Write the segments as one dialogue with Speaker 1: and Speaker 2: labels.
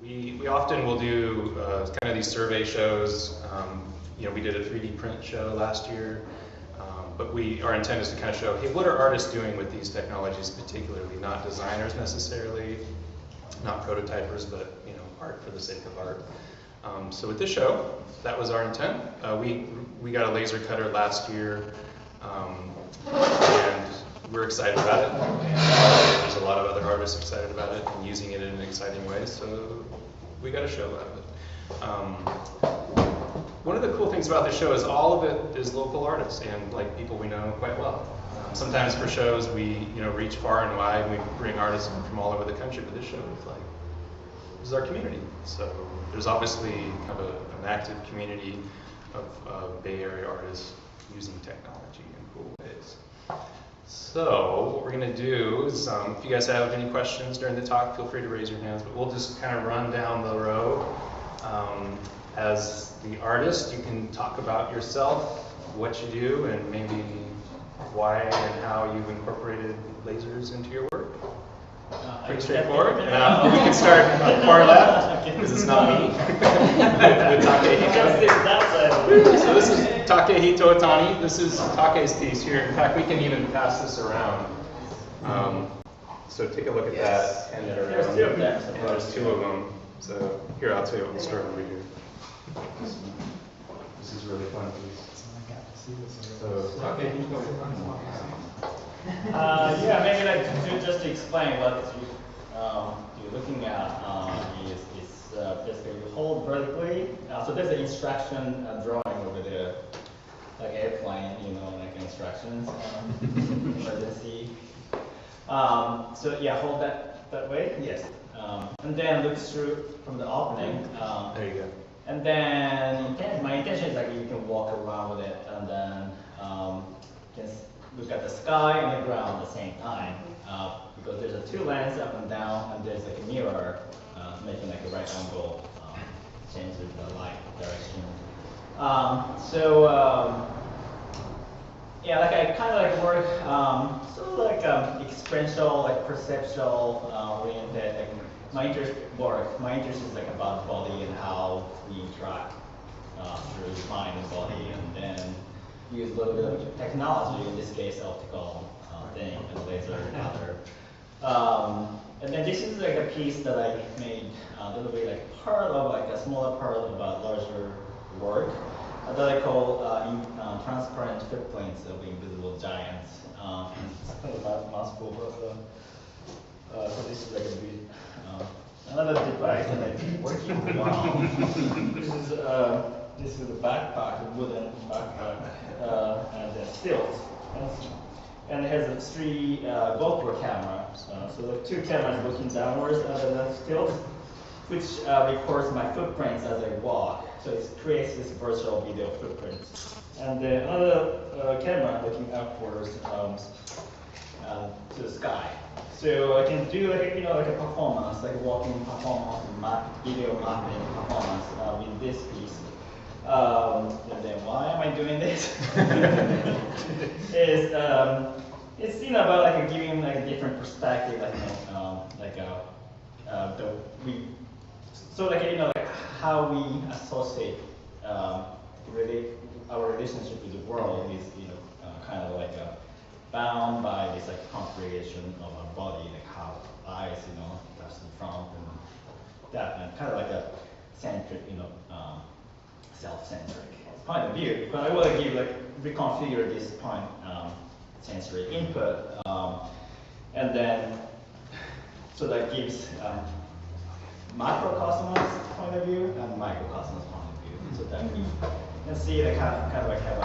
Speaker 1: We often will do kind of these survey shows. We did a 3D print show last year, but our intent is to kind of show, hey, what are artists doing with these technologies, particularly not designers necessarily, not prototypers, but art for the sake of art. So with this show, that was our intent. We got a laser cutter last year, and we're excited about it. And there's a lot of other artists excited about it and using it in an exciting way. So we got a show out of it. One of the cool things about this show is all of it is local artists and like people we know quite well. Sometimes for shows we reach far and wide and we bring artists from all over the country, but this show is like, this is our community. So there's obviously kind of an active community of Bay Area artists using technology in cool ways. So what we're going to do is, if you guys have any questions during the talk, feel free to raise your hands, but we'll just kind of run down the row. As the artist, you can talk about yourself, what you do, and maybe why and how you've incorporated lasers into your work. Pretty straightforward. We can start far left, because it's not me, with Takehito. So this is Takehito Otani. This is Take's piece here. In fact, we can even pass this around. So take a look at that. And
Speaker 2: there's two of them.
Speaker 1: And there's two of them. So here, I'll tell you what, we'll start over here. This is really fun piece. So Takehito.
Speaker 2: Maybe like to just explain what you're looking at is basically you hold vertically. So there's an instruction drawing over there, like airplane, like instructions, emergency. So yeah, hold that way. Yes. And then look through from the opening.
Speaker 1: There you go.
Speaker 2: And then my intention is like you can walk around with it, and then you can look at the sky and the ground at the same time, because there's a two lens up and down, and there's like a mirror making like a right angle change the light direction. Like I kind of like work sort of like experiential, like perceptual oriented. Like my interest is like about body and how we interact through mind and body, and then use a little bit of technology, in this case optical thing, and laser and other. And then this is like a piece that I made a little bit like part of like a smaller part of a larger work that I call transparent footprints of invisible giants. It's kind of a mouthful, but so this is like a bit, another device that I've been working on. This is a backpack, a wooden backpack, and then stilts. And it has a three GoPro cameras. So the two cameras looking downwards under the stilts, which records my footprints as I walk. So it creates this virtual video footprint. And then another camera looking upwards to the sky. So I can do like a performance, like a walking performance, video mapping performance with this piece. And then why am I doing this? It's about like giving like a different perspective, how we associate our relationship with the world is kind of like bound by this like configuration of our body, like how eyes touch the front and that, and kind of like a centric self-centric point of view. But I want to give reconfigure this point sensory input, and then so that gives macrocosmos point of view and microcosmos point of view, so that we can see the kind of like have a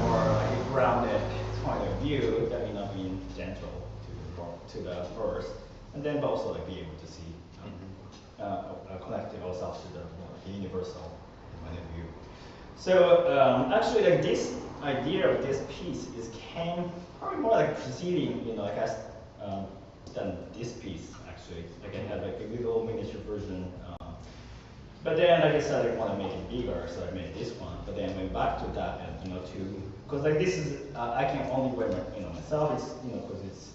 Speaker 2: more like grounded point of view that may not be gentle to the first, and then but also like be able to see connecting ourselves to the universal point of view. So actually, like this idea of this piece came probably more like preceding, than this piece actually. Like I had like a little miniature version, but then like I said, I want to make it bigger, so I made this one. But then I went back to that, and because like this is I can only wear myself. It's because it's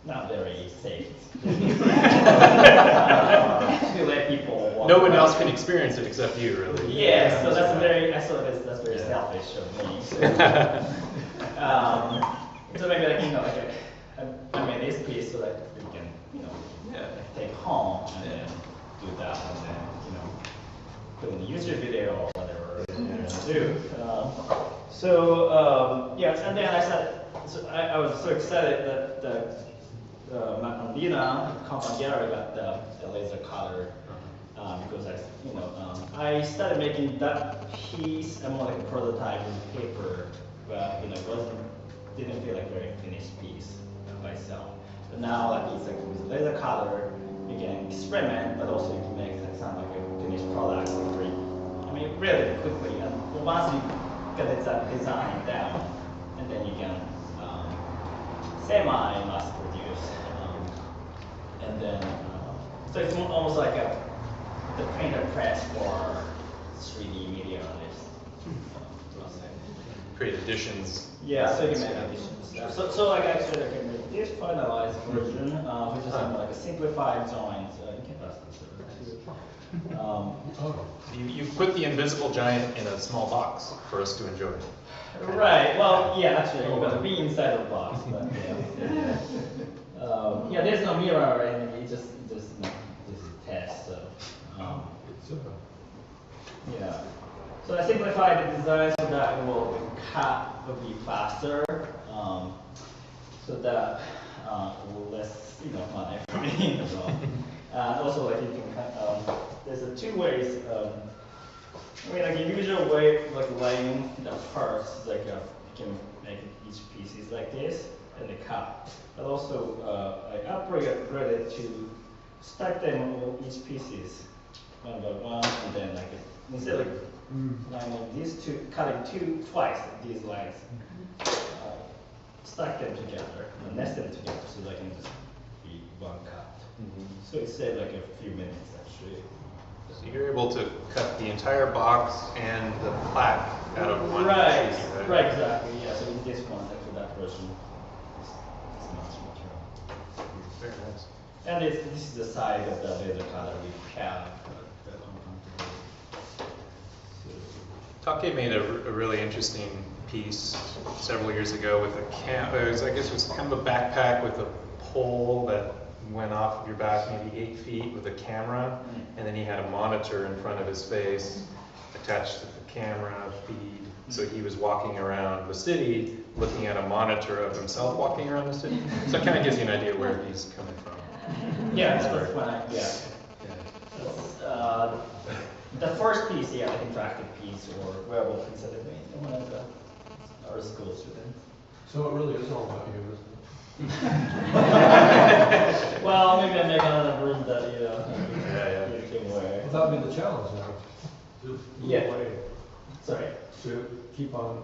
Speaker 2: not very safe to let people walk
Speaker 1: No one
Speaker 2: around.
Speaker 1: else can experience it except you, really.
Speaker 2: Yeah, so that's very, I thought that's very selfish of me. So, so maybe like, I made this piece so that we can, take home and then do that and then, put in a YouTube video or whatever you want to do. Yeah, and then I said, so I was so excited that Mandina Compound Gallery got the laser cutter. Because I started making that piece more like a prototype in paper, but didn't feel like a very finished piece by itself. But now like it's like with laser cutter, you can experiment, but also you can make it sound like a finished product really quickly. And once you get that design down, and then you can semi-mass produce, and then so it's almost like the printer press for 3D media artists.
Speaker 1: Create additions.
Speaker 2: Yeah, so you can make additions. So like actually I can make this finalized version, which is like a simplified drawings. You can pass this over.
Speaker 1: You put the invisible giant in a small box for us to enjoy.
Speaker 2: Right. Well, yeah. Actually, you're gonna be inside the box, but yeah. There's no mirror or anything. Just test. So, yeah. So I simplified the design so that it will cut will be faster. So that less money for me as well. Also, like you can there's two ways. Like a usual way, like laying the parts, like you can make each piece is like this and the cut. But also, I upgraded to stack them all each pieces one by one, and then like instead of lining these two, cutting twice these lines, stack them together and nest them together so they can just be one cut. So it saved like a few minutes actually.
Speaker 1: So you're able to cut the entire box and the plaque out of one piece,
Speaker 2: right, exactly. Yeah, so in this one, actually, that version is much material.
Speaker 1: Very nice.
Speaker 2: And this is the side of the laser cutter we have.
Speaker 1: Take made a really interesting piece several years ago with a I guess it was kind of a backpack with a pole that went off of your back maybe 8 feet with a camera, and then he had a monitor in front of his face attached to the camera feed. So he was walking around the city looking at a monitor of himself walking around the city. So it kind of gives you an idea where he's coming from.
Speaker 2: Yeah, that's fine. Yeah. The first piece, like interactive piece or wearable piece that I made, one of our school students.
Speaker 3: So it really is all about you, isn't it?
Speaker 2: Well, maybe I make another version that you can wear.
Speaker 3: Well, that would be the challenge now. To
Speaker 2: Yeah.
Speaker 3: way
Speaker 2: Sorry.
Speaker 3: to keep on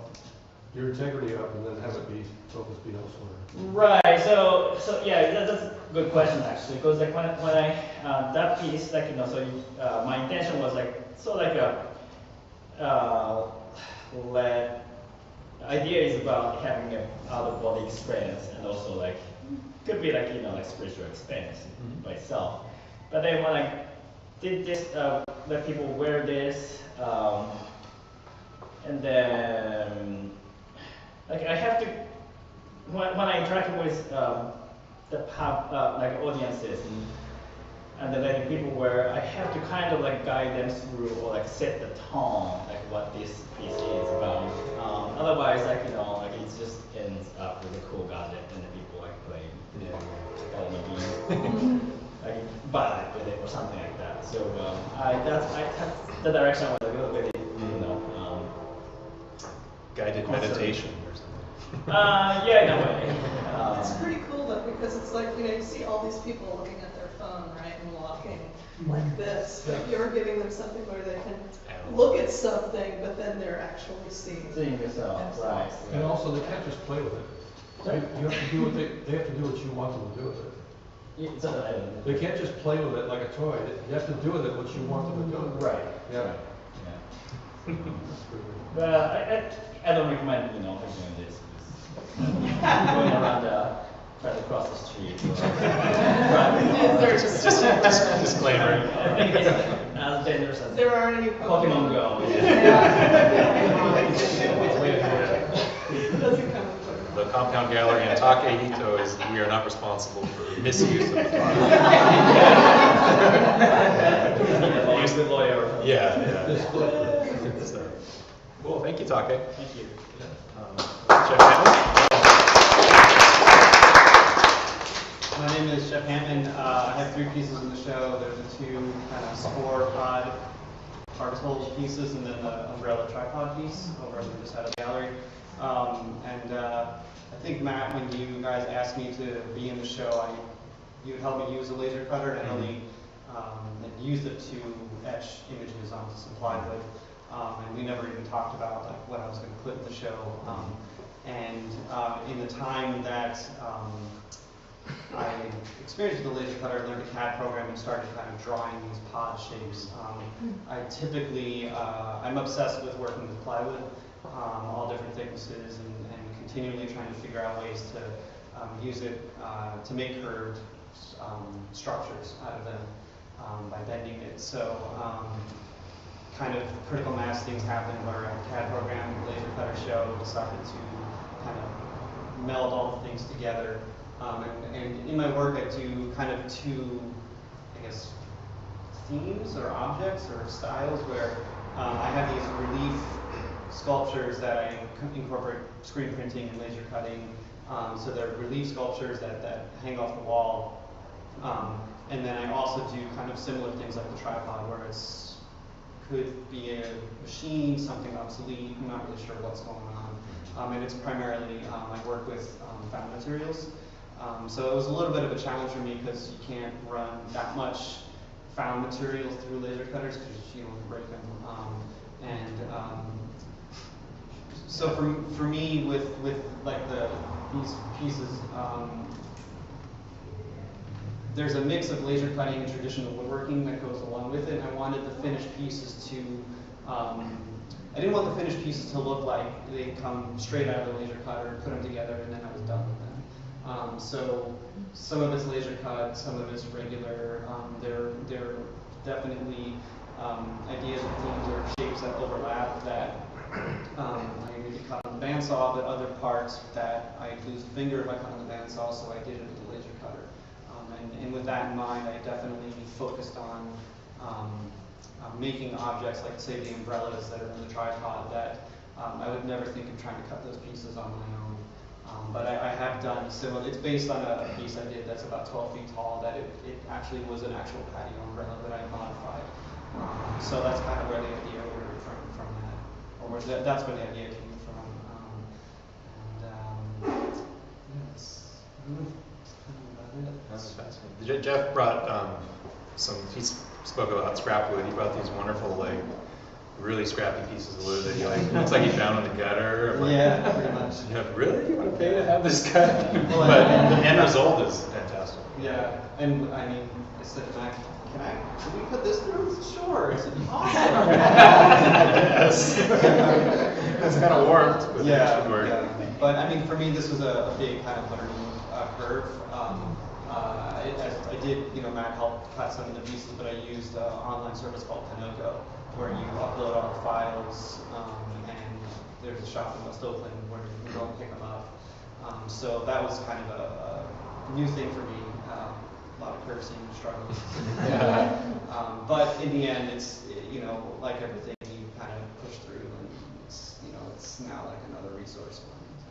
Speaker 3: your integrity up and then have it be focused be elsewhere.
Speaker 2: Right. So yeah, that's a good question actually, because like when I that piece, like my intention was like idea is about having an out of body experience and also like could be like like spiritual experience by itself. But then when I did this, let people wear this, and then like I have to when I interact with the audiences and then letting people wear, I have to kind of like guide them through or like set the tone, like what this piece is about. Otherwise, like it just ends up with a cool gadget and the people like playing, like ballet with it or something like that. So that's the direction I was a little bit,
Speaker 1: Guided meditation or something.
Speaker 2: Yeah, in a way.
Speaker 4: It's pretty cool though, because it's like, you see all these people looking at their phone, right, and walking like this, but you're giving them something where they can look at something, but then they're actually seeing
Speaker 2: yourself, right.
Speaker 3: And also, they can't just play with it. You have to do they have to do what you want them to do with it. They can't just play with it like a toy. You have to do with it what you want them to do with it.
Speaker 2: Right.
Speaker 3: Yeah.
Speaker 2: But I don't recommend, doing this. Going around try to cross the street.
Speaker 4: There's just
Speaker 1: Disclaimer.
Speaker 2: As dangerous as
Speaker 4: there aren't any
Speaker 2: Pokemon Go.
Speaker 4: It doesn't come with Pokemon.
Speaker 1: The Compound Gallery in Takehito is, we are not responsible for misuse of the product.
Speaker 2: Use the lawyer.
Speaker 1: Yeah. So, cool, thank you, Take.
Speaker 2: Thank you.
Speaker 1: Jeff Hammond?
Speaker 5: My name is Jeff Hammond. I have 3 pieces in the show. There's the 2 kind of spore pod particle pieces and then the umbrella tripod piece over on the other side of the gallery. I think, Matt, when you guys asked me to be in the show, you would help me use a laser cutter, and I only used it to etch images onto some plywood. And we never even talked about like what I was going to put in the show. In the time that I experienced with the laser cutter, I learned a CAD program and started kind of drawing these pod shapes. I typically, I'm obsessed with working with plywood, all different thicknesses, and continually trying to figure out ways to use it to make curved structures out of them by bending it. So kind of critical mass things happened where a CAD program, laser cutter show, decided to kind of meld all the things together. And in my work, I do kind of 2, I guess, themes or objects or styles where I have these relief sculptures that I incorporate screen printing and laser cutting. So they're relief sculptures that hang off the wall. And then I also do kind of similar things like the tripod where it's could be a machine, something obsolete, I'm not really sure what's going on. And it's primarily, I work with found materials. So it was a little bit of a challenge for me because you can't run that much found material through laser cutters because you don't break them. So for me, with like these pieces, there's a mix of laser cutting and traditional woodworking that goes along with it. And I wanted the finished pieces to, I didn't want the finished pieces to look like they come straight out of the laser cutter, put them together, and then I was done with them. So some of it's laser cut, some of it's regular. There are definitely ideas and themes or shapes that overlap that I need to cut on the bandsaw, but other parts that I lose a finger if I cut on the bandsaw, so I did it with the laser cutter. And with that in mind, I definitely focused on making objects like, say, the umbrellas that are in the tripod that I would never think of trying to cut those pieces on my own. But I have done similar. It's based on a piece I did that's about 12 feet tall that it actually was an actual patio umbrella that I modified. So that's kind of where the idea ordered from that, or where that's where the idea came from. That's kind of about it.
Speaker 1: That's fascinating. Jeff brought he spoke about scrap wood. He brought these wonderful, like, really scrappy pieces of wood that he looks like he found in the gutter. I'm like,
Speaker 5: Yeah, pretty much.
Speaker 1: Really? You want to pay to have this cut? But the end result is fantastic.
Speaker 5: Yeah, and I mean, I said, can we put this through? Sure. I said, awesome.
Speaker 1: That's kind of warped, but it should work.
Speaker 5: Yeah. But I mean, for me, this was a big kind of learning curve. I did, Matt helped cut some of the pieces, but I used an online service called Pinocchio, where you upload all the files, and there's a shop in West Oakland where you can go and pick them up. So that was kind of a new thing for me. A lot of cursing and struggling. But in the end, it's, like everything, you kind of push through, and it's now like another resource for me. So,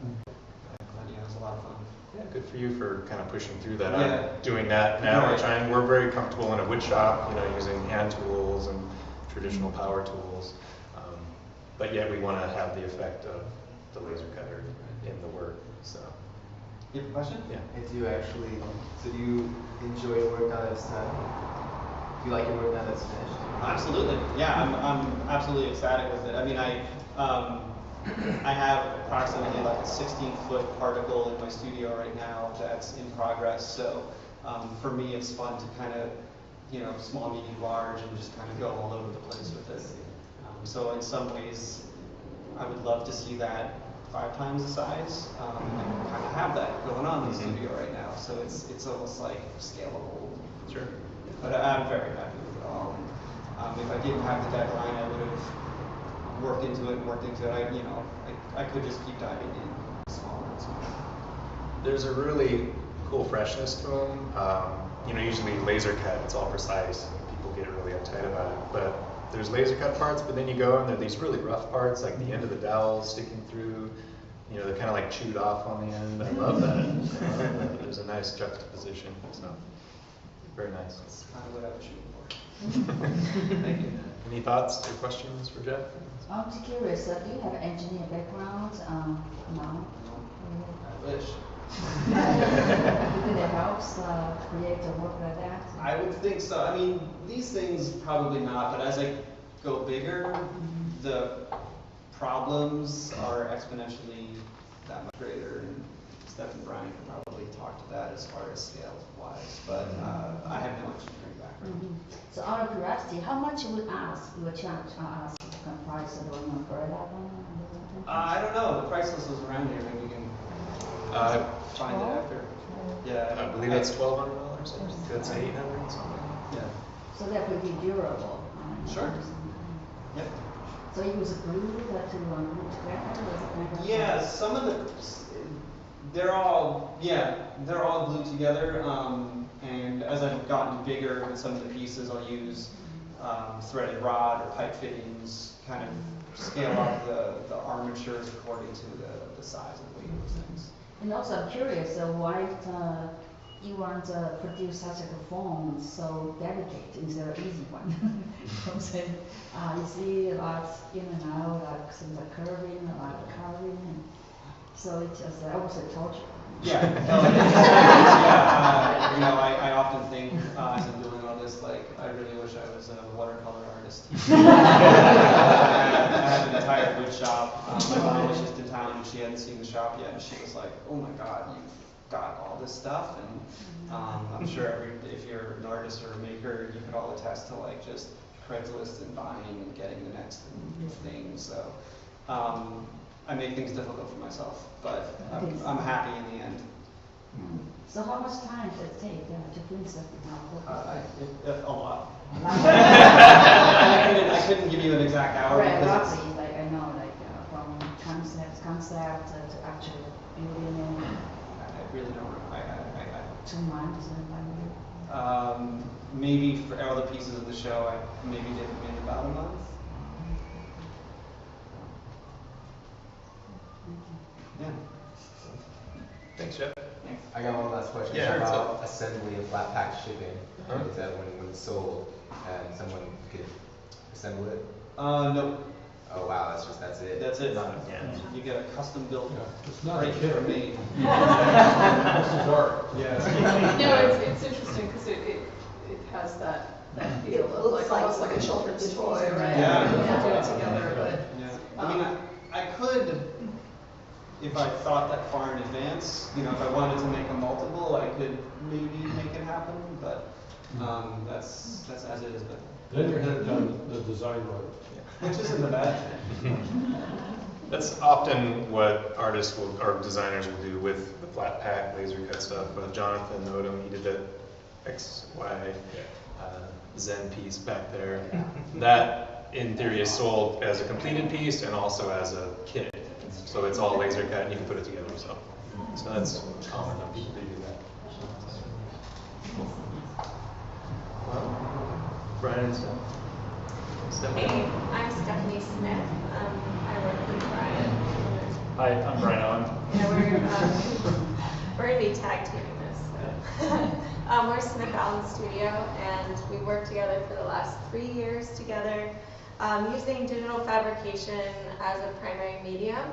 Speaker 5: it was a lot of fun.
Speaker 1: Yeah, good for you for kind of pushing through that.
Speaker 5: Yeah.
Speaker 1: I'm doing that now.
Speaker 5: Right.
Speaker 1: We're very comfortable in a wood shop, using hand tools and traditional power tools. But yet we want to have the effect of the laser cutter in the work. So.
Speaker 5: You have a question?
Speaker 1: Yeah.
Speaker 6: And do you enjoy your work now that it's done? Do you like your work now that it's finished?
Speaker 5: Absolutely. Yeah, I'm absolutely ecstatic with it. I mean, I have approximately like a 16-foot particle in my studio right now that's in progress. So for me, it's fun to kind of, small, medium, large, and just kind of go all over the place with it. So in some ways, I would love to see that 5 times the size. And we kind of have that going on in the studio right now, so it's almost like scalable.
Speaker 1: Sure.
Speaker 5: But I'm very happy with it all. And, if I didn't have the deadline, I would have worked into it. I could just keep diving in smaller and smaller.
Speaker 1: There's a really cool freshness to them. Usually laser cut, it's all precise, and people get really uptight about it. But there's laser cut parts, but then you go and there are these really rough parts, like the end of the dowel sticking through. They're kind of like chewed off on the end. I love that. There's a nice juxtaposition. So very nice.
Speaker 5: That's kind of what I was shooting for. Thank you.
Speaker 1: Any thoughts or questions for Jeff?
Speaker 7: I'm just curious, do you have engineer background? No.
Speaker 5: I wish.
Speaker 7: Do you think it helps create a work like that?
Speaker 5: I would think so. I mean, these things probably not, but as I go bigger, the problems are exponentially that much greater. And Steph and Brian can probably talk to that as far as scale-wise, but I have no engineering background.
Speaker 7: So out of curiosity, how much you would charge us to comprise of an umbrella?
Speaker 5: I don't know. The price list was around here. Maybe we can find it after. Yeah,
Speaker 1: I believe that's $1,200. That's $800 something.
Speaker 5: Yeah.
Speaker 7: So that would be durable.
Speaker 5: Sure. Yep.
Speaker 7: So you use glue to glue together?
Speaker 5: Yeah, some of they're all glued together. And as I've gotten bigger with some of the pieces, I'll use threaded rod or pipe fittings, kind of scale up the armatures according to the size and weight of things.
Speaker 7: And also, I'm curious, why you want to produce such a form so delicate instead of easy one? You see a lot in and out, like some curving, a lot of carving, and so it's just almost a torture.
Speaker 5: Yeah. I often think as I'm doing all this, like, I really wish I was a watercolor artist. I had an entire wood shop. My mom was just in town and she hadn't seen the shop yet, and she was like, "Oh my God, you've got all this stuff." And I'm sure if you're an artist or a maker, you could all attest to like just Craigslist and buying and getting the next thing. So I make things difficult for myself, but I'm happy in the end.
Speaker 7: So how much time does it take to finish that?
Speaker 5: A lot. I couldn't give you an exact hour.
Speaker 7: Right,
Speaker 5: because
Speaker 7: roughly, like I know, like from concept to actually building it.
Speaker 5: I really don't know.
Speaker 7: 2 months and
Speaker 5: Maybe for all the pieces of the show, I maybe did it in about a month. Yeah.
Speaker 1: Thanks, Jeff.
Speaker 6: I got one last question.
Speaker 1: Yeah,
Speaker 6: about assembly and flat pack shipping.
Speaker 1: Huh?
Speaker 6: Is that when it's sold and someone could assemble it?
Speaker 5: No.
Speaker 6: Oh wow, that's it.
Speaker 5: That's it.
Speaker 1: Yeah.
Speaker 5: You get a custom built
Speaker 3: It's not a
Speaker 5: right
Speaker 3: kit.
Speaker 5: for me.
Speaker 3: This is art.
Speaker 5: Yeah.
Speaker 4: No, it's interesting because it has that feel of like almost like a children's toy, right?
Speaker 5: Yeah.
Speaker 4: You can do it together, but
Speaker 5: Yeah. I mean, I could, if I thought that far in advance, if I wanted to make a multiple, I could maybe make it happen, but that's as it is. But
Speaker 3: Then you're headed down the design road.
Speaker 5: which isn't a bad thing.
Speaker 1: That's often what artists or designers will do with the flat pack laser cut stuff. Jonathan Odom, he did that XY Zen piece back there. That, in theory, is sold as a completed piece and also as a kit. So it's all laser cut and you can put it together yourself. So that's common that people do that. Well, Brian and Steph.
Speaker 8: Hey, I'm Stephanie Smith. I work with Brian.
Speaker 9: Hi, I'm Brian Owen.
Speaker 8: We're going to be tag teaming this. So. We're Smith Allen Studio, and we worked together for the last 3 years together, using digital fabrication as a primary medium.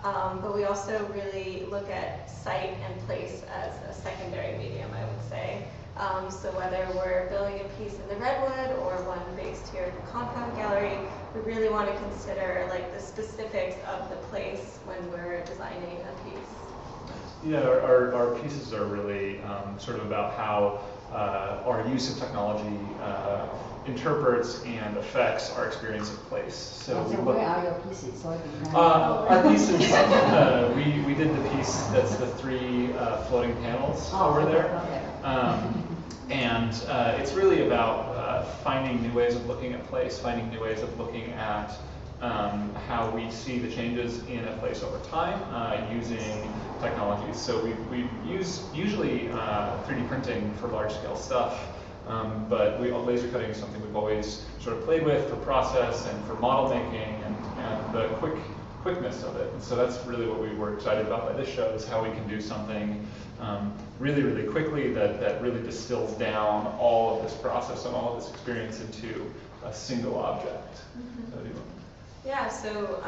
Speaker 8: But we also really look at site and place as a secondary medium, I would say. So whether we're building a piece in the Redwood or one based here at the Compound Gallery, we really want to consider like the specifics of the place when we're designing a piece.
Speaker 9: Yeah, our pieces are really sort of about how our use of technology interprets and affects our experience of place. So
Speaker 7: where are your pieces? So I can
Speaker 9: our pieces, we did the piece that's the 3 floating panels over there. And it's really about finding new ways of looking at place, finding new ways of looking at how we see the changes in a place over time using technologies. So we use usually 3D printing for large scale stuff, but laser cutting is something we've always sort of played with for process and for model making and the quickness of it. And so that's really what we were excited about by this show, is how we can do something really, really quickly that really distills down all of this process and all of this experience into a single object. So
Speaker 8: yeah, so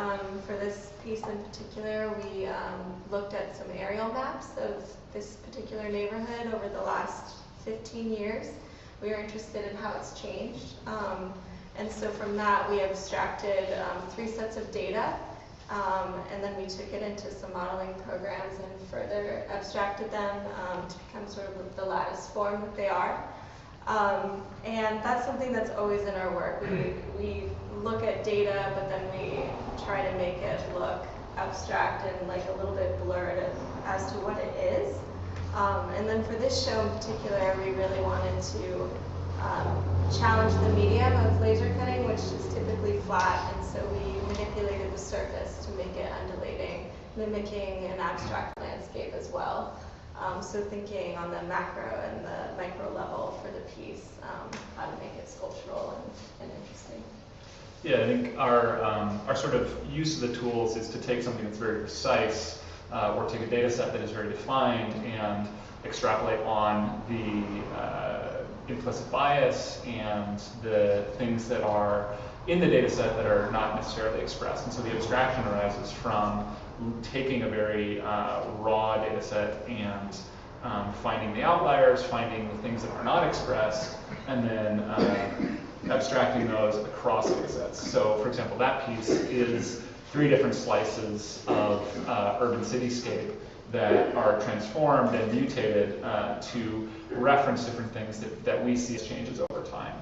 Speaker 8: for this piece in particular, we looked at some aerial maps of this particular neighborhood over the last 15 years. We were interested in how it's changed. And so from that, we abstracted 3 sets of data, and then we took it into some modeling programs and further abstracted them to become sort of the lattice form that they are. And that's something that's always in our work. We look at data, but then we try to make it look abstract and like a little bit blurred as to what it is. And then for this show in particular, we really wanted to challenge the medium of laser cutting, which is typically flat, and so we manipulated the surface to make it undulating, mimicking an abstract landscape as well. So thinking on the macro and the micro level for the piece, how to make it sculptural and interesting.
Speaker 9: yeah, I think our sort of use of the tools is to take something that's very precise, or take a data set that is very defined and extrapolate on the implicit bias and the things that are in the data set that are not necessarily expressed. And so the abstraction arises from taking a very raw data set and finding the outliers, finding the things that are not expressed, and then abstracting those across data sets. So for example, that piece is 3 different slices of urban cityscape that are transformed and mutated to reference different things that we see as changes over time.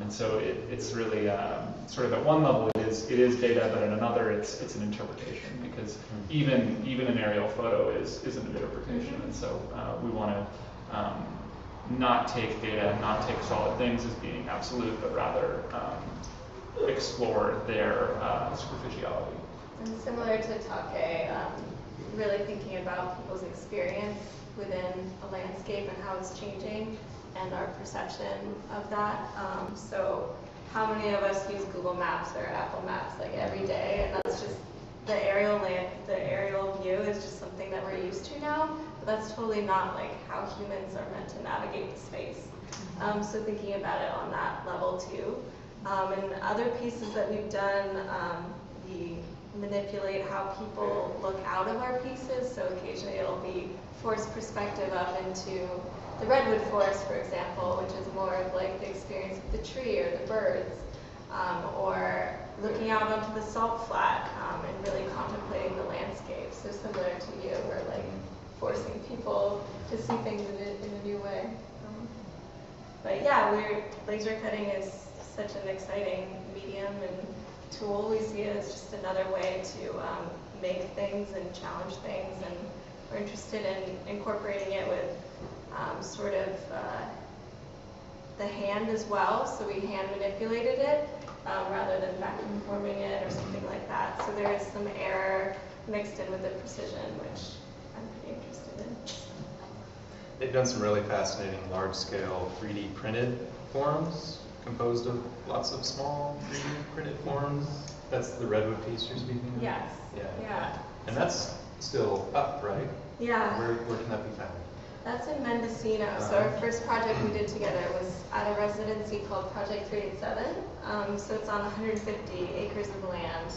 Speaker 9: And so it's really sort of at one level it is data, but at another it's an interpretation, because even an aerial photo is an interpretation. And so we want to not take data, not take solid things as being absolute, but rather explore their superficiality.
Speaker 8: And similar to Take, really thinking about people's experience within a landscape and how it's changing, and our perception of that. So how many of us use Google Maps or Apple Maps like every day, and that's just the aerial view is just something that we're used to now, but that's totally not like how humans are meant to navigate the space. So thinking about it on that level too. And other pieces that we've done, we manipulate how people look out of our pieces. So occasionally it'll be forced perspective up into the redwood forest, for example, which is more of like the experience of the tree or the birds, or looking out onto the salt flat and really contemplating the landscape. So similar to you, we're like forcing people to see things in a new way. But yeah, laser cutting is such an exciting medium and tool. We see it as just another way to make things and challenge things, and we're interested in incorporating it with sort of the hand as well. So we hand manipulated it rather than vacuum forming it or something like that. So there is some error mixed in with the precision, which I'm pretty interested in.
Speaker 1: They've done some really fascinating large-scale 3D printed forms composed of lots of small 3D printed forms. That's the redwood piece you're speaking of?
Speaker 8: Yes. Yeah.
Speaker 1: And that's still up, right?
Speaker 8: Yeah.
Speaker 1: Where can that be found?
Speaker 8: That's in Mendocino. So our first project we did together was at a residency called Project 387. So it's on 150 acres of land.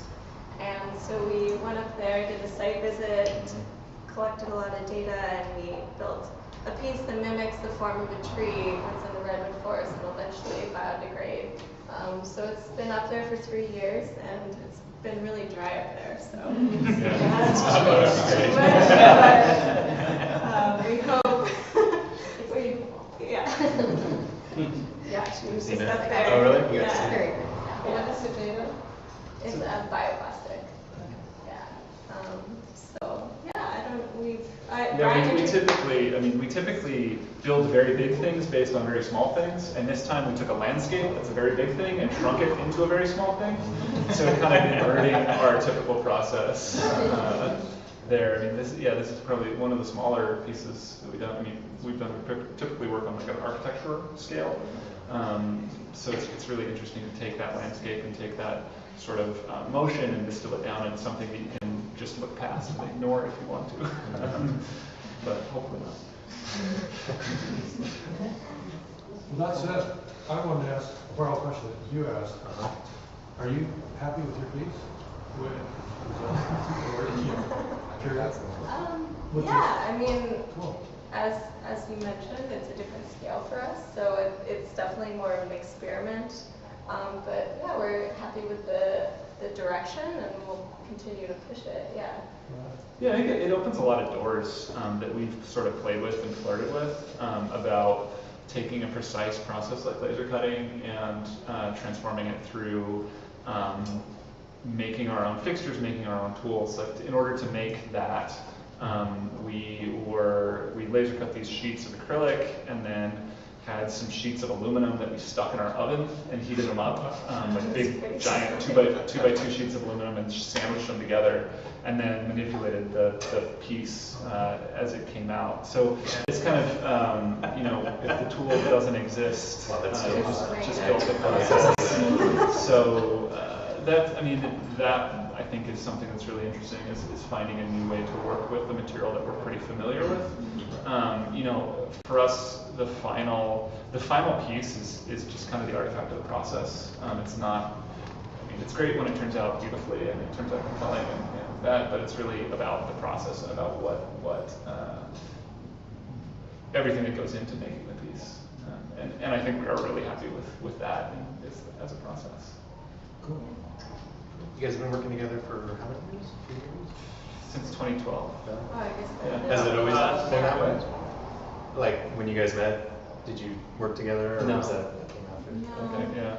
Speaker 8: And so we went up there, did a site visit, collected a lot of data, and we built a piece that mimics the form of a tree that's in the redwood forest and will eventually biodegrade. So it's been up there for 3 years, and it's been really dry up there. So
Speaker 9: Yeah, we typically build very big things based on very small things, and this time we took a landscape that's a very big thing and shrunk it into a very small thing. So it kind of inverting our typical process there. I mean, this is probably one of the smaller pieces that we've done. I mean, typically work on like an architecture scale. So it's really interesting to take that landscape and take that sort of motion and distill it down into something that you can just look past and ignore if you want to. But hopefully not.
Speaker 3: Well, that said, I wanted to ask a borrow question that you asked. Are you happy with your piece?
Speaker 8: Yeah, I mean,
Speaker 3: Cool.
Speaker 8: as you mentioned, it's a different scale for us, so it's definitely more of an experiment. But yeah, we're happy with the direction, and we'll continue to push it. Yeah.
Speaker 9: Yeah, I think it opens a lot of doors that we've sort of played with and flirted with about taking a precise process like laser cutting and transforming it through making our own fixtures, making our own tools. Like in order to make that, we laser cut these sheets of acrylic and then had some sheets of aluminum that we stuck in our oven and heated them up, like big giant 2x2 sheets of aluminum, and sandwiched them together, and then manipulated the piece as it came out. So it's kind of, if the tool doesn't exist, just build the process. So that I think is something that's really interesting, is finding a new way to work with the material that we're pretty familiar with. For us, the final piece is just kind of the artifact of the process. It's not, it's great when it turns out beautifully and it turns out compelling and that, but it's really about the process and about what everything that goes into making the piece. And I think we are really happy with that as a process.
Speaker 1: Cool. You guys have been working together for how many years? 3 years?
Speaker 9: Since 2012.
Speaker 8: Oh, I guess that
Speaker 1: Has it always been that way? Like when you guys met, did you work together, or was that came after?
Speaker 8: No.
Speaker 9: Okay, yeah.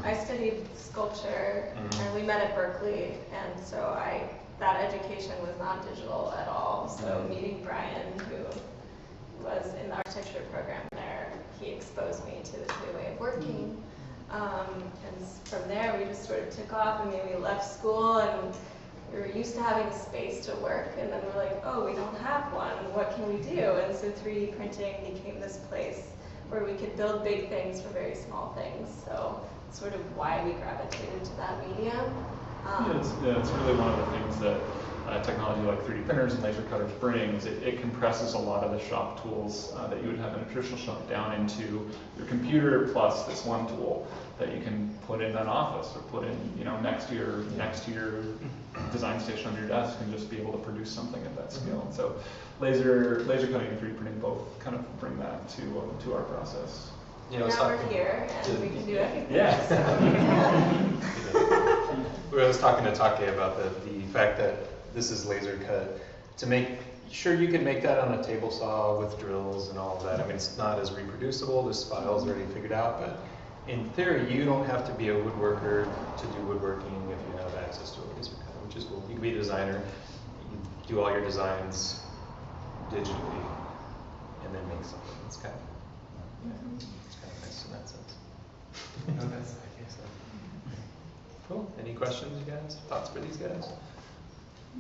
Speaker 8: I studied sculpture, and we met at Berkeley, and so that education was not digital at all. So meeting Brian, who was in the architecture program there, he exposed me to this new way of working. And from there, we just sort of took off. I mean, we left school, and we were used to having a space to work, and then we're like, oh, we don't have one. What can we do? And so 3D printing became this place where we could build big things for very small things. So it's sort of why we gravitated to that medium.
Speaker 9: It's really one of the things that technology like 3D printers and laser cutters brings. It compresses a lot of the shop tools that you would have in a traditional shop down into your computer plus this one tool that you can put in an office or put in, next to your design station on your desk, and just be able to produce something at that scale. And so laser cutting and 3D printing both kind of bring that to our process.
Speaker 8: Now we're here, and we can do everything.
Speaker 9: Yeah.
Speaker 1: I was talking to Take about the fact that this is laser cut. To make sure you can make that on a table saw with drills and all of that. I mean, it's not as reproducible. There's files already figured out, but in theory, you don't have to be a woodworker to do woodworking if you have access to a laser cutter, which is cool. You can be a designer, you can do all your designs digitally, and then make something. It's kind of nice in that sense. I guess so. Cool. Any questions, you guys? Thoughts for these guys?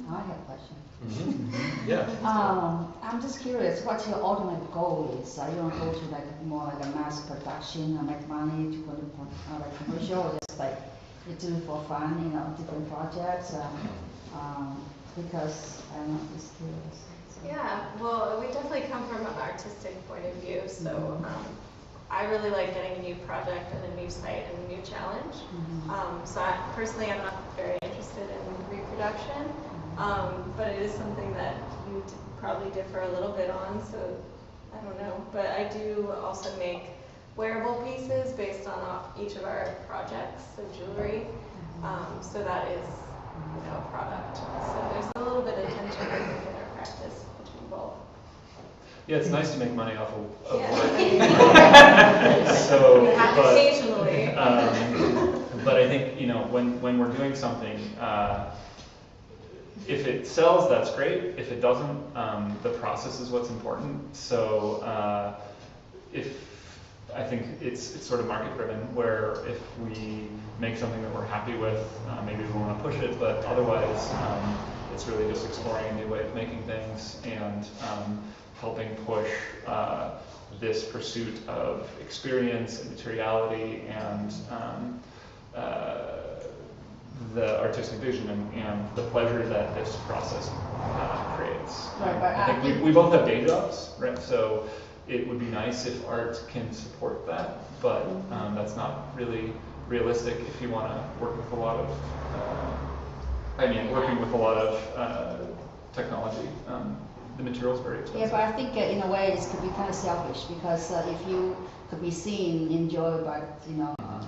Speaker 7: I have a question.
Speaker 1: Yeah.
Speaker 7: I'm just curious, what your ultimate goal is? Are you want to go to more like a mass production and make money to go to like commercial, or just like you do it for fun, different projects? Because I'm just curious.
Speaker 8: Yeah, well, we definitely come from an artistic point of view, so I really like getting a new project and a new site and a new challenge. So personally, I'm not very interested in reproduction. But it is something that you probably differ a little bit on, so I don't know. But I do also make wearable pieces based on each of our projects, so jewelry. So that is, a product. So there's a little bit of tension in our practice between both.
Speaker 9: Yeah, it's nice to make money off of
Speaker 8: Yeah.
Speaker 9: work.
Speaker 8: Occasionally.
Speaker 9: But I think, when we're doing something, if it sells, that's great. If it doesn't, the process is what's important. So I think it's sort of market driven, where if we make something that we're happy with, maybe we want to push it, but otherwise it's really just exploring a new way of making things and helping push this pursuit of experience and materiality and the artistic vision and the pleasure that this process creates.
Speaker 7: Right, but
Speaker 9: I think we both have day jobs, right? So it would be nice if art can support that, but that's not really realistic if you want to work with a lot of, working with a lot of technology. The material is very expensive.
Speaker 7: Yeah, but I think in a way this could be kind of selfish, because if you could be seen, enjoyed by a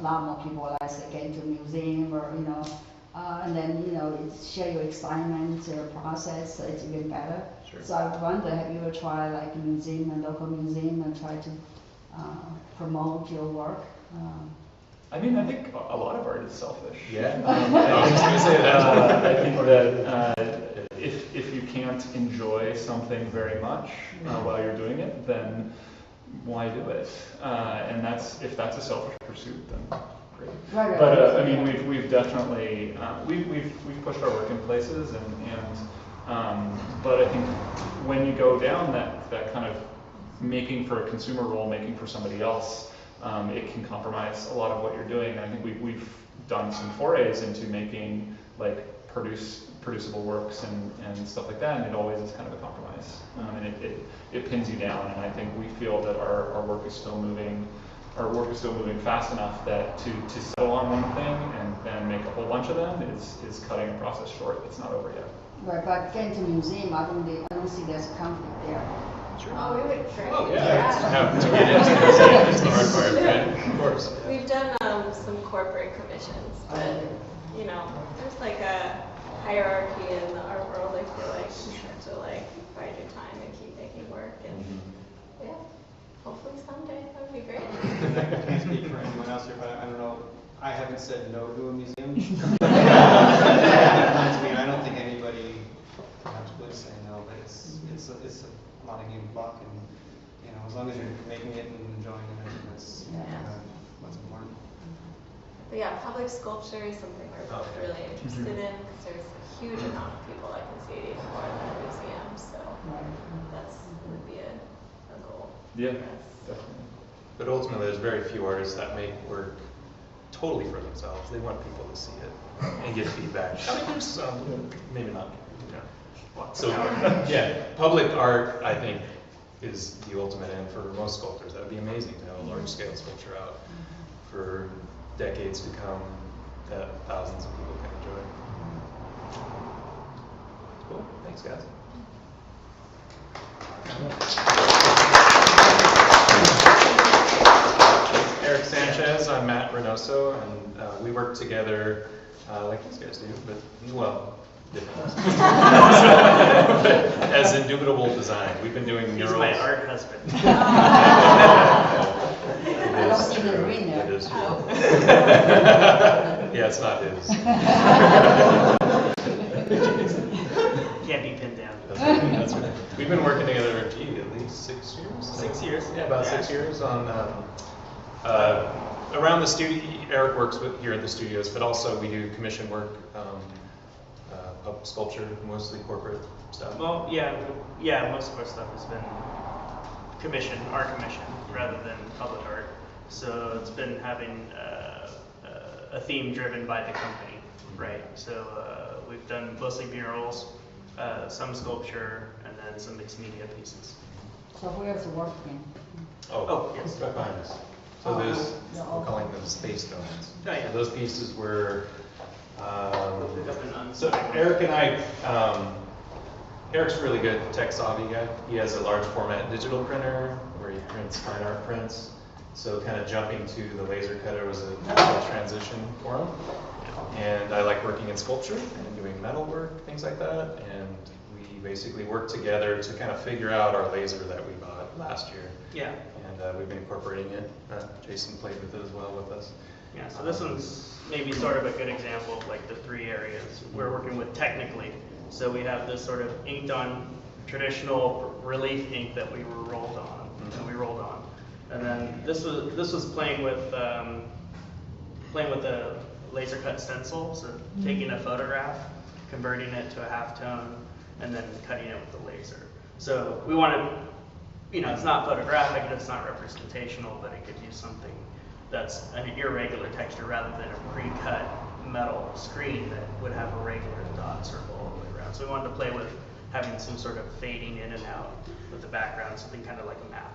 Speaker 7: lot more people, like say get into a museum or and then share your excitement process, so it's even better.
Speaker 1: Sure.
Speaker 7: So I wonder, have you ever tried like a museum, a local museum, and try to promote your work?
Speaker 9: I think a lot of art is selfish.
Speaker 1: Yeah. I was going to say that.
Speaker 9: I think that if you can't enjoy something very much while you're doing it, then why do it? And if that's a selfish pursuit, then great.
Speaker 7: Right.
Speaker 9: But we've definitely we've pushed our work in places, but I think when you go down that kind of making for a consumer role, making for somebody else, it can compromise a lot of what you're doing. And I think we've done some forays into making like producible works and stuff like that, and it always is kind of a compromise, and it pins you down. And I think we feel that our work is still moving. Our work is still moving fast enough that to settle on one thing and then make a whole bunch of them is cutting the process short. It's not over yet.
Speaker 7: Right, but getting to museum, I don't see there's a conflict there.
Speaker 1: Sure.
Speaker 8: Oh, we would try.
Speaker 1: Oh, yeah. No, to get into the museum is the hard part, right? Of course.
Speaker 8: We've done some corporate commissions, but there's like a hierarchy in the art world. I feel like you have to bide your time and keep making work, and yeah, hopefully someday that would be great.
Speaker 5: I can't speak for anyone else here, but I don't know. I haven't said no to a museum. I don't think anybody would say no, but it's a lot of game block, and as long as you're making it and enjoying it, I think that's what's important.
Speaker 8: But yeah, public sculpture is something we're both really interested in, because there's a huge amount of people that can see it even more than a museum, so that would be a goal.
Speaker 9: Yeah,
Speaker 8: for us.
Speaker 9: definitely.
Speaker 1: But ultimately, there's very few artists that make work totally for themselves. They want people to see it and get feedback. There's some, maybe not. So yeah, public art, I think, is the ultimate end for most sculptors. That would be amazing to have a large-scale sculpture out for decades to come that thousands of people can enjoy. Cool. Thanks, guys. Eric Sanchez, I'm Matt Reynoso, and we work together like these guys do, but different. As Indubitable Design. We've been doing murals.
Speaker 10: He's my art husband.
Speaker 7: I don't see the ring there.
Speaker 1: It is true. Yeah, it's not his.
Speaker 10: Can't be pinned down.
Speaker 1: That's right. We've been working together, at least 6 years?
Speaker 10: 6 years.
Speaker 1: Yeah, about 6 years on around the studio. Eric works here at the studios, but also we do commission work, sculpture, mostly corporate stuff.
Speaker 10: Well, yeah, most of our stuff has been art commission, rather than public art. So it's been having a theme driven by the company, right? So we've done mostly murals, some sculpture, and then some mixed media pieces.
Speaker 7: So where's the work again?
Speaker 1: Oh,
Speaker 10: yes.
Speaker 1: right behind us. So there's, we're calling them space domes.
Speaker 10: Oh, yeah.
Speaker 1: So those pieces were,
Speaker 10: They've been
Speaker 1: so Eric and I, Eric's a really good tech savvy guy. He has a large format digital printer where he prints fine art prints. So kind of jumping to the laser cutter was a natural transition for him. And I like working in sculpture and doing metal work, things like that. And we basically worked together to kind of figure out our laser that we bought last year.
Speaker 10: Yeah.
Speaker 1: And we've been incorporating it. Jason played with it as well with us.
Speaker 10: Yeah, so this one's maybe sort of a good example of like the 3 areas we're working with technically. So we have this sort of inked on traditional relief ink that we were rolled on, and then this was playing with a laser cut stencil, so taking a photograph, converting it to a halftone, and then cutting it with the laser. So we wanted, it's not photographic, it's not representational, but it gives you something that's an irregular texture rather than a pre-cut metal screen that would have a regular dot circle all the way around. So we wanted to play with having some sort of fading in and out with the background, something kind of like a map.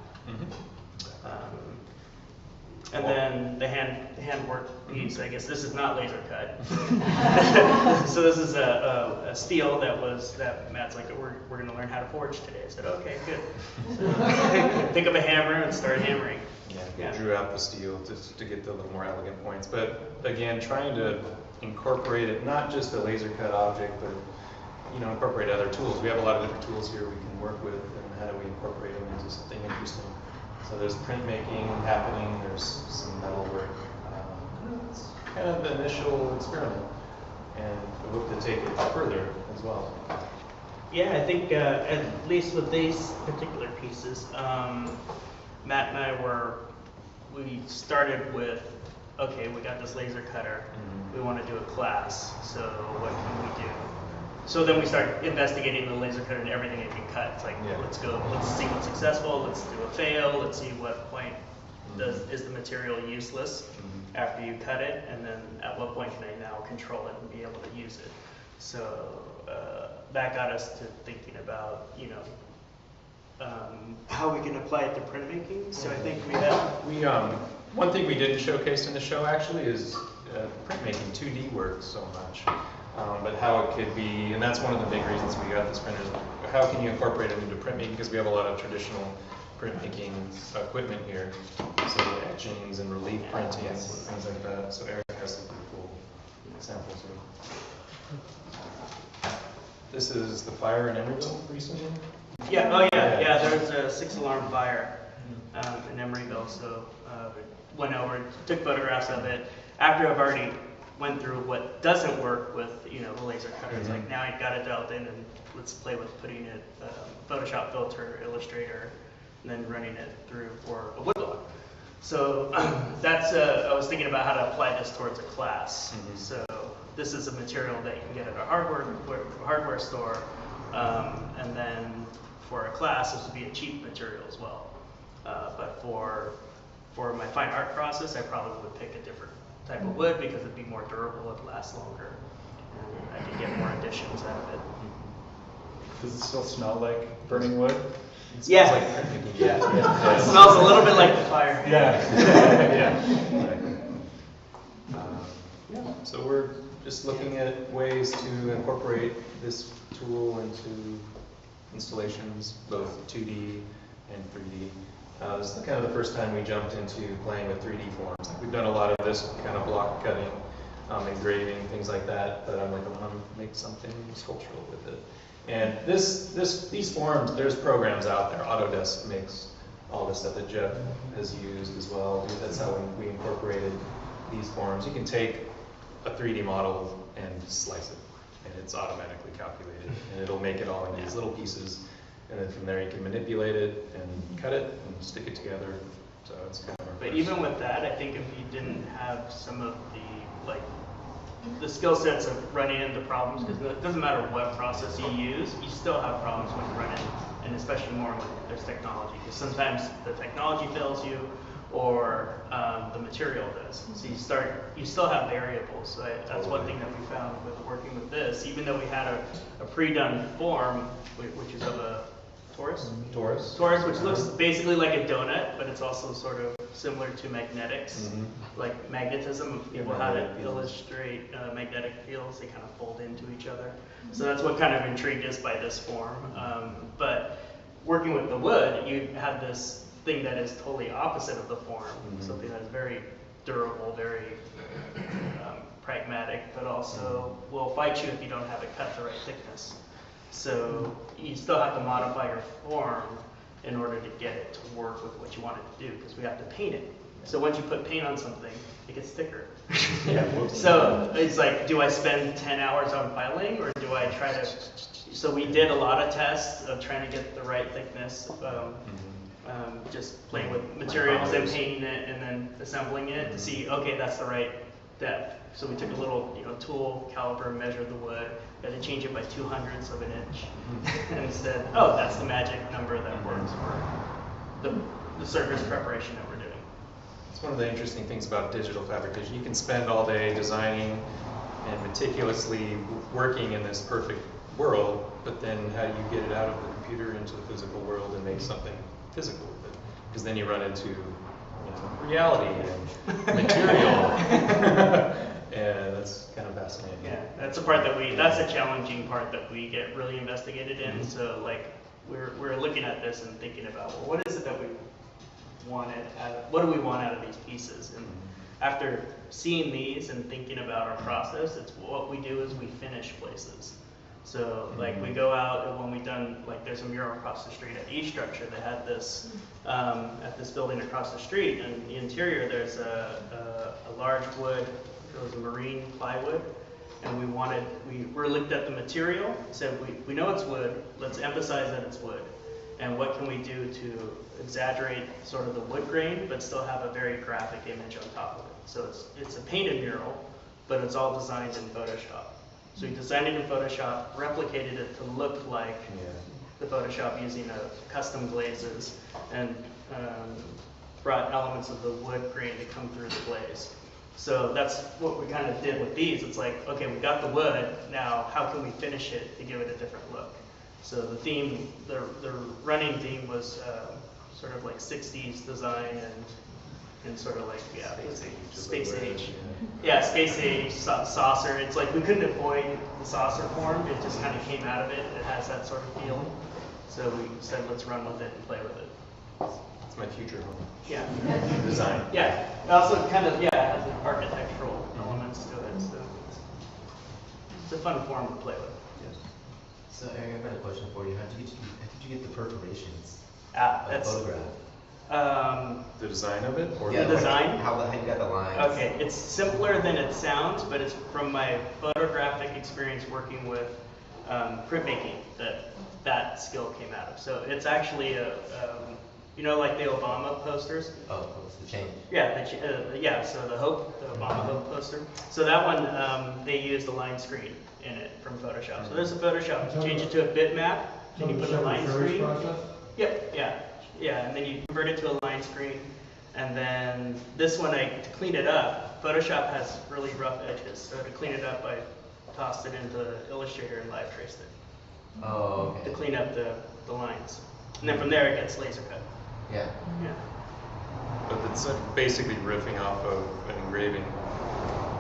Speaker 10: And then the hand work piece, I guess this is not laser cut. So this is a steel that Matt's like, we're gonna learn how to forge today. I said, okay, good. So pick up a hammer and start hammering.
Speaker 1: Yeah, we drew out the steel to get the little more elegant points. But again, trying to incorporate it, not just a laser cut object, but incorporate other tools. We have a lot of different tools here we can work with, and how do we incorporate them into something interesting? So there's printmaking happening, there's some metal work. It's kind of the initial experiment, and we hope to take it further as well.
Speaker 10: Yeah, I think at least with these particular pieces, Matt and I we started with, okay, we got this laser cutter, we want to do a class, so what can we do? So then we start investigating the laser cutter and everything it can cut. It's like, let's see what's successful, let's do a fail, let's see what point is the material useless after you cut it, and then at what point can I now control it and be able to use it. So that got us to thinking about, how we can apply it to printmaking. So I think
Speaker 1: one thing we didn't showcase in the show actually is printmaking. 2D works so much. But how it could be, and that's one of the big reasons we got this printer, is how can you incorporate it into printmaking, because we have a lot of traditional printmaking equipment here, so etchings and relief printing, things like that. So Eric has some pretty cool examples of. This is the fire in Emeryville recently?
Speaker 10: Yeah, there was a 6-alarm fire in Emeryville, so went over, took photographs of it. After I've already went through what doesn't work with the laser cutter. It's like, now I got it dialed in, and let's play with putting it Photoshop filter, Illustrator, and then running it through for a woodblock. So that's I was thinking about how to apply this towards a class. So this is a material that you can get at a hardware store, and then for a class this would be a cheap material as well. But for my fine art process, I probably would pick a different type of wood because it'd be more durable, it'd last longer, and I could get more additions out of it.
Speaker 9: Does it still smell like burning wood?
Speaker 1: It smells like printmaking.
Speaker 10: Yeah. It smells a little bit like the fire.
Speaker 1: So we're just looking at ways to incorporate this tool into installations, both 2D and 3D. This is kind of the first time we jumped into playing with 3D forms. We've done a lot of this kind of block cutting, engraving, things like that, but I'm like, I want to make something sculptural with it. And these forms, there's programs out there. Autodesk makes all the stuff that Jeff has used as well. That's how we incorporated these forms. You can take a 3D model and slice it, and it's automatically calculated, and it'll make it all in these little pieces. And then from there you can manipulate it and cut it and stick it together. So it's kind of.
Speaker 10: But even with that, I think if you didn't have some of the skill sets of running into problems, because it doesn't matter what process you use, you still have problems when you run it, and especially more when there's technology. Because sometimes the technology fails you, or the material does. So you still have variables. So that's one thing that we found with working with this. Even though we had a pre-done form, which is of a Torus, which looks basically like a donut, but it's also sort of similar to magnetics, like magnetism. People how to illustrate magnetic fields, they kind of fold into each other. So that's what kind of intrigued us by this form. But working with the wood, you have this thing that is totally opposite of the form, something that is very durable, very pragmatic, but also will fight you if you don't have it cut the right thickness. So you still have to modify your form in order to get it to work with what you want it to do, because we have to paint it. So once you put paint on something, it gets thicker.
Speaker 1: Yeah, whoops.
Speaker 10: So it's like, do I spend 10 hours on piling, or do I try to, so we did a lot of tests of trying to get the right thickness, just playing with materials and painting it and then assembling it to see, okay, that's the right depth. So we took a little, tool caliper, measured the wood, had to change it by 2/100ths of an inch, and said, oh, that's the magic number that works for the surface preparation that we're doing.
Speaker 1: It's one of the interesting things about digital fabrication. You can spend all day designing and meticulously working in this perfect world, but then how do you get it out of the computer into the physical world and make something physical with it? Because then you run into reality and material. And that's kind of fascinating.
Speaker 10: Yeah, that's the part that's a challenging part that we get really investigated in. So like, we're looking at this and thinking about, well, what is it that we wanted, what do we want out of these pieces? And after seeing these and thinking about our process, it's what we do is we finish places. So like we go out, and when we done, like there's a mural across the street at each structure that had this, at this building across the street, and in the interior there's a large wood, it was a marine plywood, and we looked at the material, said we know it's wood, let's emphasize that it's wood. And what can we do to exaggerate sort of the wood grain, but still have a very graphic image on top of it. So it's a painted mural, but it's all designed in Photoshop. So we designed it in Photoshop, replicated it to look like the Photoshop using custom glazes, and brought elements of the wood grain to come through the glaze. So that's what we kind of did with these. It's like, okay, we got the wood, now how can we finish it to give it a different look? So the theme, the running theme was sort of like 60s design and sort of like, space age. Yeah, space age, saucer. It's like we couldn't avoid the saucer form. It just kind of came out of it. It has that sort of feeling. So we said, let's run with it and play with it.
Speaker 1: It's my future home.
Speaker 10: Yeah.
Speaker 1: Design.
Speaker 10: Yeah. It also kind of, has architectural elements to it. So it's a fun form to play with.
Speaker 6: So Eric, I've got a question for you. How did you get the perforations?
Speaker 10: That's
Speaker 6: photograph.
Speaker 1: The design of it? Or
Speaker 10: the design?
Speaker 6: How you got the lines?
Speaker 10: Okay, it's simpler than it sounds, but it's from my photographic experience working with printmaking that skill came out of. So it's actually like the Obama posters?
Speaker 6: Oh, it's the change.
Speaker 10: Yeah, so the Obama Hope poster. So that one, they used the line screen in it from Photoshop. So there's a Photoshop, change it to a bitmap, then you put the line screen. Yep, yeah, and then you convert it to a line screen. And then this one, to clean it up, Photoshop has really rough edges. So to clean it up, I tossed it into Illustrator and live traced it.
Speaker 6: Oh, okay.
Speaker 10: To clean up the lines. And then from there it gets laser cut.
Speaker 6: Yeah.
Speaker 1: But it's basically riffing off of an engraving.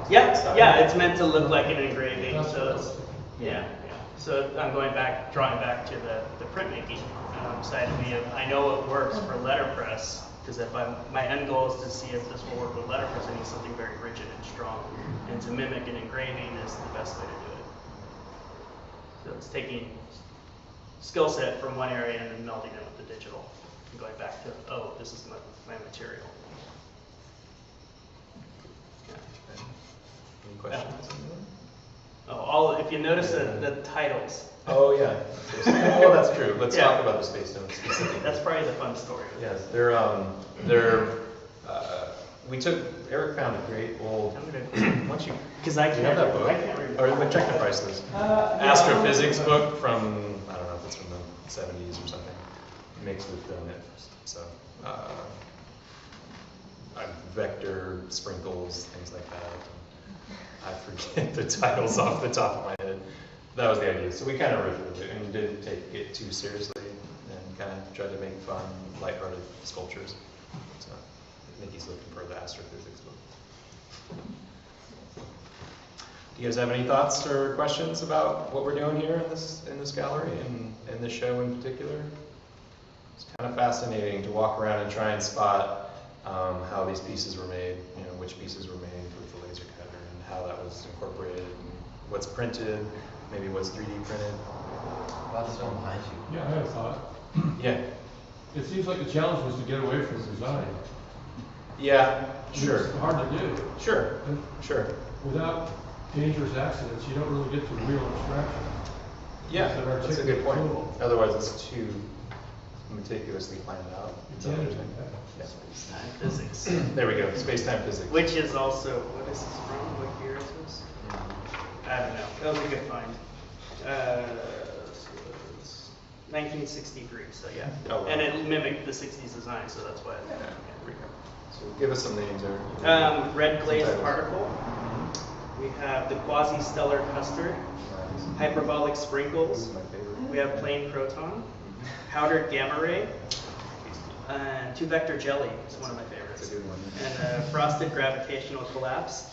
Speaker 10: Yeah, it's meant to look like an engraving. So it's, So I'm drawing back to the printmaking side of me. I know it works for letterpress, because my end goal is to see if this will work with letterpress. I need something very rigid and strong, and to mimic an engraving is the best way to do it. So it's taking skill set from one area and then melding it with the digital, and going back to, this is my material.
Speaker 1: Any questions?
Speaker 10: If you notice the titles.
Speaker 1: Oh yeah. Oh, that's true. Let's talk about the Space Stones specifically.
Speaker 10: That's probably the fun story.
Speaker 1: Yes, Eric found a great old. Once you.
Speaker 10: Because I can't.
Speaker 1: Have that book.
Speaker 10: I can't read.
Speaker 1: Or check the price list. Astrophysics book from I don't know if it's from the 70s or something, mixed with donut. So. Vector sprinkles, things like that. I forget the titles off the top of my head. That was the idea. So we kind of riffed with it and didn't take it too seriously and kind of tried to make fun, lighthearted sculptures. So Nikki's looking for the astrophysics book. Do you guys have any thoughts or questions about what we're doing here in this gallery and in this show in particular? It's kind of fascinating to walk around and try and spot how these pieces were made, which pieces were made with the laser cutter and how that was incorporated, and what's printed, maybe what's 3D printed.
Speaker 6: About the stone behind you.
Speaker 3: Yeah, I had a thought.
Speaker 1: Yeah.
Speaker 3: It seems like the challenge was to get away from design.
Speaker 1: Yeah, sure.
Speaker 3: It's hard to do.
Speaker 1: Sure,
Speaker 3: And
Speaker 1: sure.
Speaker 3: without dangerous accidents, you don't really get to real abstraction.
Speaker 1: Yeah,
Speaker 3: It's an
Speaker 1: that's a good point.
Speaker 3: articulate tool.
Speaker 1: Otherwise, it's too meticulously planned out.
Speaker 3: It's anything.
Speaker 1: Yeah.
Speaker 10: Space-time physics.
Speaker 1: There we go, space-time physics.
Speaker 10: Which is also, what is this from? What year is this? I don't know. That was a good find. So it's 1963, so yeah.
Speaker 1: Oh, wow.
Speaker 10: And it mimicked the 60s design, so that's why.
Speaker 1: Yeah, there we go. So give us some names there.
Speaker 10: Red glazed
Speaker 1: Some titles.
Speaker 10: particle. We have the quasi-stellar custard. Hyperbolic sprinkles.
Speaker 1: This is my favorite.
Speaker 10: We have plain proton. Powdered gamma ray. And two-vector jelly is one of my favorites.
Speaker 1: That's a good one.
Speaker 10: And frosted gravitational collapse.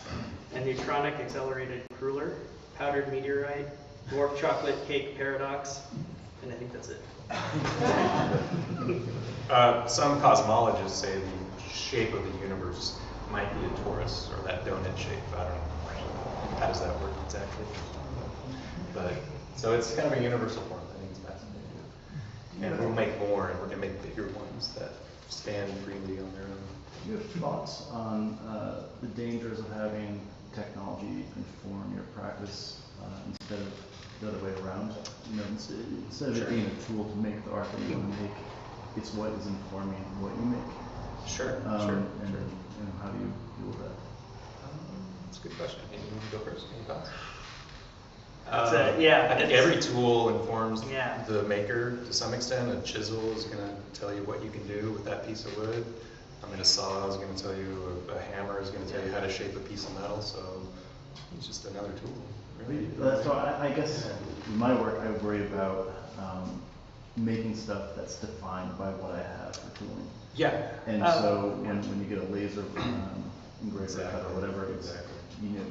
Speaker 10: And neutronic accelerated cruller. Powdered meteorite. Dwarf chocolate cake paradox. And I think that's it.
Speaker 1: Some cosmologists say the shape of the universe might be a torus, or that donut shape. I don't know. How does that work exactly? But so it's kind of a universal form. I think it's fascinating. And we'll make more, and we're gonna make bigger ones that stand freely on their own.
Speaker 11: Do you have thoughts on the dangers of having technology inform your practice instead of the other way around? You know, instead of it being a tool to make the art that you want to make, it's what is informing what you make.
Speaker 1: Sure,
Speaker 11: And how do you deal with that?
Speaker 1: That's a good question. Amy, you want to go first? Any thoughts?
Speaker 10: Yeah,
Speaker 1: I think
Speaker 10: it's-
Speaker 1: every tool informs
Speaker 10: Yeah.
Speaker 1: the maker to some extent. A chisel is going to tell you what you can do with that piece of wood. I mean, a saw is going to tell you, a hammer is going to tell you how to shape a piece of metal. So it's just another tool. Really.
Speaker 11: So I guess in my work, I worry about making stuff that's defined by what I have for tooling.
Speaker 1: Yeah.
Speaker 11: And so when you get a laser engraver
Speaker 1: Exactly.
Speaker 11: cut or whatever, it's, you know,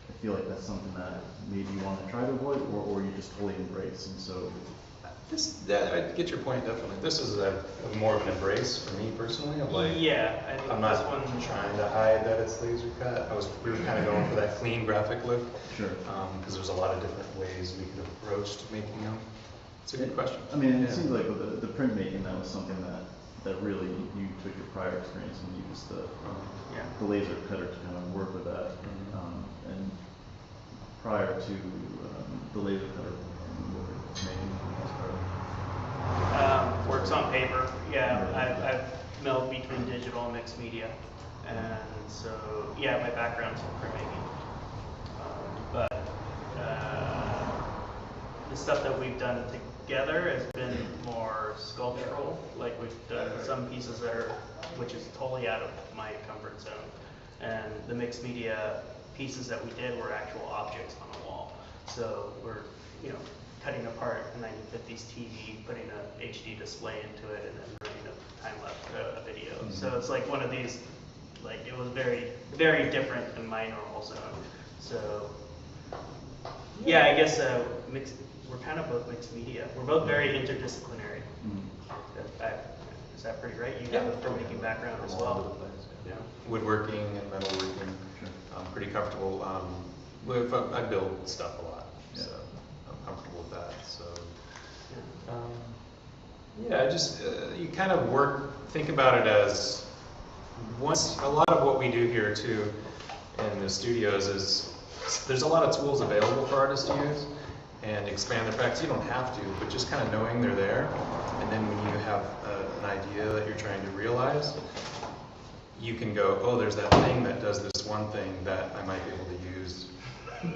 Speaker 11: I feel like that's something that maybe you want to try to avoid, or you just totally embrace. And so
Speaker 1: I get your point, definitely. This is more of an embrace for me personally. Of like,
Speaker 10: Yeah, I think
Speaker 1: I'm
Speaker 10: this
Speaker 1: not
Speaker 10: one.
Speaker 1: trying to hide that it's laser cut. We were kind of going for that clean graphic look.
Speaker 11: Sure.
Speaker 1: Because there's a lot of different ways we could approach to making them. It's a good question.
Speaker 11: I mean, it
Speaker 1: Yeah.
Speaker 11: seems like with the printmaking, that was something that really you took your prior experience and used the laser cutter to kind of work with that. And prior to the laser cutter, you were making for the most part.
Speaker 10: Works on paper. Yeah, I've milled between digital and mixed media, and so yeah, my background's in printmaking. But the stuff that we've done together has been more sculptural. Like we've done some pieces which is totally out of my comfort zone, and the mixed media pieces that we did were actual objects on a wall. So we're, cutting apart a 1950s TV, putting a HD display into it, and then running a time-lapse video. So it's like one of these, like it was very, very different than my normal zone. So yeah, I guess we're kind of both mixed media. We're both very interdisciplinary. Is that pretty right? You have a filmmaking background as well.
Speaker 1: Yeah. Woodworking and metalworking. I'm pretty comfortable. I build stuff a lot, so I'm comfortable with that. So, you kind of think about it as a lot of what we do here too in the studios is there's a lot of tools available for artists to use and expand their practice. You don't have to, but just kind of knowing they're there, and then when you have an idea that you're trying to realize, you can go, oh, there's that thing that does this one thing that I might be able to use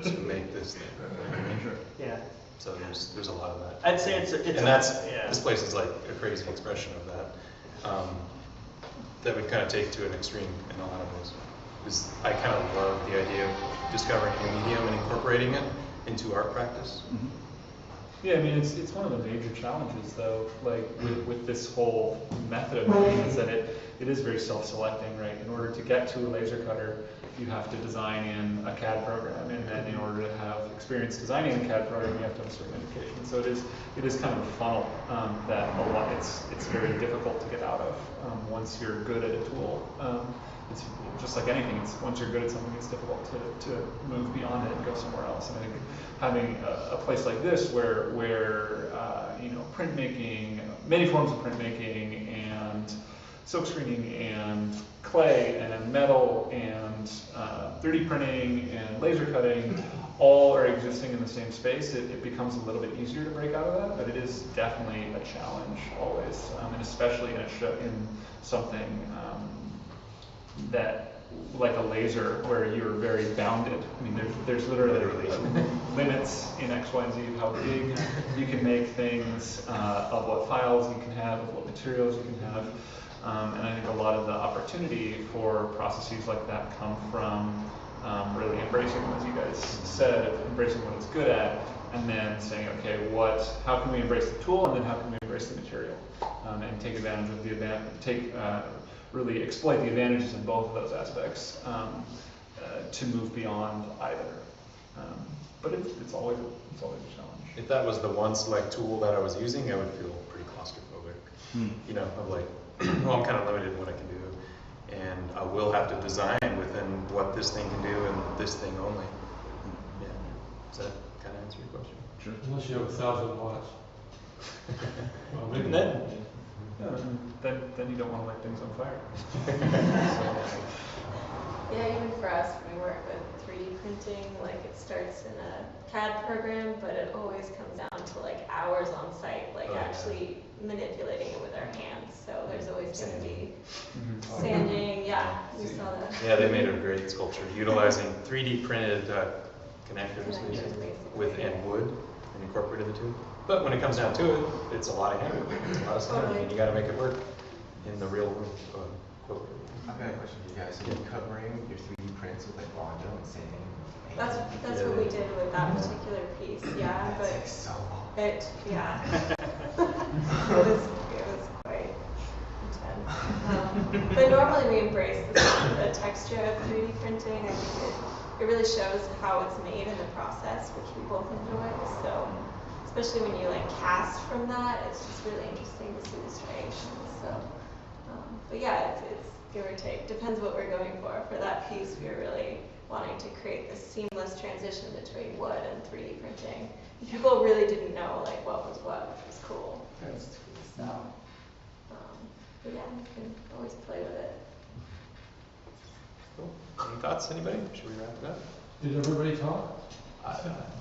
Speaker 1: to make this thing. You know what I mean?
Speaker 10: Yeah.
Speaker 1: So there's a lot of that.
Speaker 10: I'd say
Speaker 1: this place is like a crazy expression of that. That we kind of take to an extreme in a lot of ways. Because I kind of love the idea of discovering a medium and incorporating it into art practice.
Speaker 11: Mm-hmm.
Speaker 9: Yeah, I mean, it's one of the major challenges, though, like with this whole method of making, is that it is very self-selecting, right? In order to get to a laser cutter, you have to design in a CAD program, and then in order to have experience designing a CAD program, you have to have a certain education. So it is kind of a funnel that it's very difficult to get out of once you're good at a tool. It's just like anything. Once you're good at something, it's difficult to move beyond it and go somewhere else. And I think having a place like this where printmaking, many forms of printmaking and silk screening and clay and metal and 3D printing and laser cutting all are existing in the same space, it becomes a little bit easier to break out of that, but it is definitely a challenge always, and especially in something that, like a laser, where you're very bounded. I mean, there's literally limits in X, Y, and Z of how big you can make things, of what files you can have, of what materials you can have. And I think a lot of the opportunity for processes like that come from really embracing, as you guys said, embracing what it's good at, and then saying, okay, how can we embrace the tool, and then how can we embrace the material, and take advantage of really exploit the advantages in both of those aspects to move beyond either. But it's always a challenge.
Speaker 1: If that was the one select tool that I was using, I would feel pretty claustrophobic. You know, of like, well, I'm kind of limited in what I can do, and I will have to design within what this thing can do and this thing only. Yeah. Does that kind of answer your question?
Speaker 3: Sure. Unless you have 1,000 watts. Well, maybe
Speaker 1: then.
Speaker 9: Then you don't want to light things on fire.
Speaker 8: Yeah, even for us, when we work with 3D printing, like it starts in a CAD program, but it always comes down to like hours on site, like actually manipulating it with our hands. So there's always going to be sanding. Yeah, you saw that.
Speaker 1: Yeah, they made a great sculpture utilizing 3D printed connectors and wood and incorporated the two. But when it comes down to it, it's a lot of hand, it's a lot of sanding, and you got to make it work in the real world.
Speaker 6: I've got a question for you guys. So you're covering your 3D prints with like Bondo and sanding?
Speaker 8: That's what we did with that particular piece, yeah.
Speaker 6: That's
Speaker 8: but
Speaker 6: like so long.
Speaker 8: it was quite intense. But normally we embrace the texture of 3D printing. I think it really shows how it's made in the process, which we both enjoy. So especially when you like cast from that, it's just really interesting to see the striations. So, but yeah, it's give or take. Depends what we're going for. For that piece, we were really wanting to create this seamless transition between wood and 3D printing. People really didn't know like what was what, which was cool. So, but yeah, you can always play with it.
Speaker 1: Cool. Any thoughts, anybody? Should we wrap it up?
Speaker 3: Did everybody talk?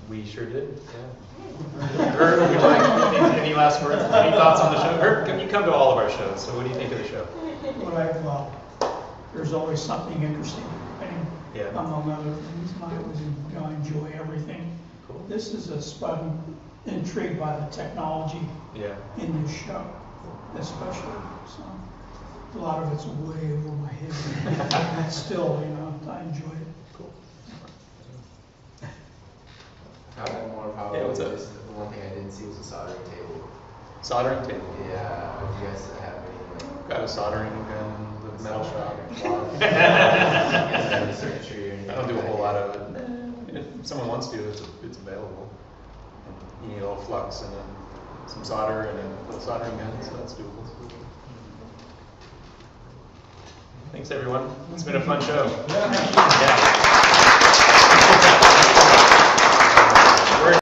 Speaker 1: We sure did, yeah. Herb, would you like any last words? Any thoughts on the show? Herb, you come to all of our shows, so what do you think of the show?
Speaker 12: Well, there's always something interesting happening.
Speaker 1: Yeah.
Speaker 12: Among other things, I enjoy everything.
Speaker 1: Cool.
Speaker 12: This is I'm intrigued by the technology in this show, especially. So a lot of it's way over my head, but still, I enjoy it.
Speaker 1: Cool.
Speaker 6: More about
Speaker 1: what's up?
Speaker 6: The one thing I didn't see was a soldering table.
Speaker 1: Soldering table?
Speaker 6: Yeah. Do you guys have any like?
Speaker 1: Got a soldering gun, the metal shop. I don't do a whole lot of it. If someone wants to, it's available. And you need a little flux and then some solder and a little soldering gun, so that's doable. Thanks everyone. It's been a fun show. Yeah.